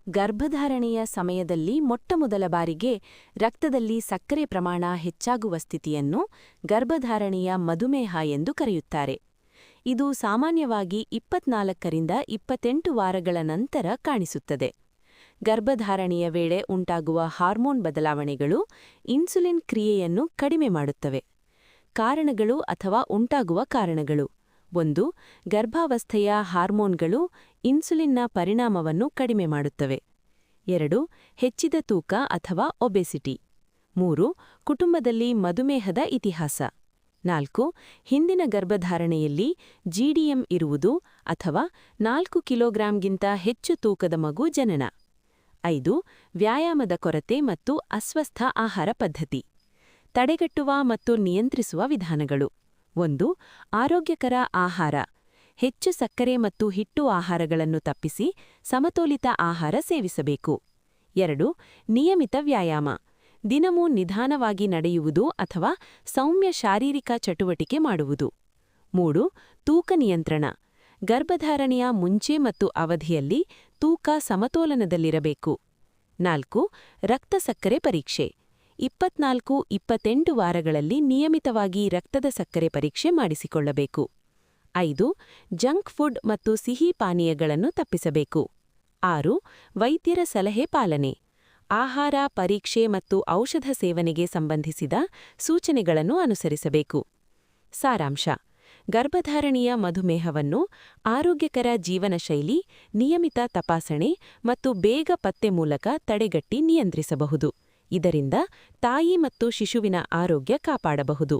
ಗರ್ಭಧಾರಣೆಯ ಸಮಯದಲ್ಲಿ ಮೊಟ್ಟಮೊದಲ ಬಾರಿಗೆ ರಕ್ತದಲ್ಲಿ ಸಕ್ಕರೆ ಪ್ರಮಾಣ ಹೆಚ್ಚಾಗುವ ಸ್ಥಿತಿಯನ್ನು ಗರ್ಭಧಾರಣೆಯ ಮಧುಮೇಹ ಎಂದು ಕರೆಯುತ್ತಾರೆ. ಇದು ಸಾಮಾನ್ಯವಾಗಿ 24ರಿಂದ 28 ವಾರಗಳ ನಂತರ ಕಾಣಿಸುತ್ತದೆ. ಗರ್ಭಧಾರಣೆಯ ವೇಳೆ ಉಂಟಾಗುವ ಹಾರ್ಮೋನ್ ಬದಲಾವಣೆಗಳು ಇನ್ಸುಲಿನ್ ಕ್ರಿಯೆಯನ್ನು ಕಡಿಮೆ ಮಾಡುತ್ತವೆ. ಕಾರಣಗಳು ಅಥವಾ ಉಂಟಾಗುವ ಕಾರಣಗಳು: 1. ಗರ್ಭಾವಸ್ಥೆಯ ಹಾರ್ಮೋನ್ಗಳು ಇನ್ಸುಲಿನ್ನ ಪರಿಣಾಮವನ್ನು ಕಡಿಮೆ ಮಾಡುತ್ತವೆ. 2. ಹೆಚ್ಚಿದ ತೂಕ ಅಥವಾ ಒಬೆಸಿಟಿ. 3. ಕುಟುಂಬದಲ್ಲಿ ಮಧುಮೇಹದ ಇತಿಹಾಸ. 4. ಹಿಂದಿನ ಗರ್ಭಧಾರಣೆಯಲ್ಲಿ ಜಿಡಿಎಂ ಇರುವುದು ಅಥವಾ 4 ಕಿಲೋಗ್ರಾಂಗಿಂತ ಹೆಚ್ಚು ತೂಕದ ಮಗು ಜನನ. 5. ವ್ಯಾಯಾಮದ ಕೊರತೆ ಮತ್ತು ಅಸ್ವಸ್ಥ ಆಹಾರ ಪದ್ಧತಿ. ತಡೆಗಟ್ಟುವ ಮತ್ತು ನಿಯಂತ್ರಿಸುವ ವಿಧಾನಗಳು: 1. ಆರೋಗ್ಯಕರ ಆಹಾರ. ಹೆಚ್ಚು ಸಕ್ಕರೆ ಮತ್ತು ಹಿಟ್ಟು ಆಹಾರಗಳನ್ನು ತಪ್ಪಿಸಿ ಸಮತೋಲಿತ ಆಹಾರ ಸೇವಿಸಬೇಕು. 2. ನಿಯಮಿತ ವ್ಯಾಯಾಮ. ದಿನವೂ ನಿಧಾನವಾಗಿ ನಡೆಯುವುದು ಅಥವಾ ಸೌಮ್ಯ ಶಾರೀರಿಕ ಚಟುವಟಿಕೆ ಮಾಡುವುದು. 3. ತೂಕ ನಿಯಂತ್ರಣ. ಗರ್ಭಧಾರಣೆಯ ಮುಂಚೆ ಮತ್ತು ಅವಧಿಯಲ್ಲಿ ತೂಕ ಸಮತೋಲನದಲ್ಲಿರಬೇಕು. 4. ರಕ್ತ ಸಕ್ಕರೆ ಪರೀಕ್ಷೆ. 24-28 ವಾರಗಳಲ್ಲಿ ನಿಯಮಿತವಾಗಿ ರಕ್ತದ ಸಕ್ಕರೆ ಪರೀಕ್ಷೆ ಮಾಡಿಸಿಕೊಳ್ಳಬೇಕು. 5. ಜಂಕ್ ಫುಡ್ ಮತ್ತು ಸಿಹಿ ಪಾನೀಯಗಳನ್ನು ತಪ್ಪಿಸಬೇಕು. 6. ವೈದ್ಯರ ಸಲಹೆ ಪಾಲನೆ. ಆಹಾರ, ಪರೀಕ್ಷೆ ಮತ್ತು ಔಷಧ ಸೇವನೆಗೆ ಸಂಬಂಧಿಸಿದ ಸೂಚನೆಗಳನ್ನು ಅನುಸರಿಸಬೇಕು. ಸಾರಾಂಶ: ಗರ್ಭಧಾರಣೆಯ ಮಧುಮೇಹವನ್ನು ಆರೋಗ್ಯಕರ ಜೀವನಶೈಲಿ, ನಿಯಮಿತ ತಪಾಸಣೆ ಮತ್ತು ಬೇಗ ಪತ್ತೆ ಮೂಲಕ ತಡೆಗಟ್ಟಿ ನಿಯಂತ್ರಿಸಬಹುದು. ಇದರಿಂದ ತಾಯಿ ಮತ್ತು ಶಿಶುವಿನ ಆರೋಗ್ಯ ಕಾಪಾಡಬಹುದು.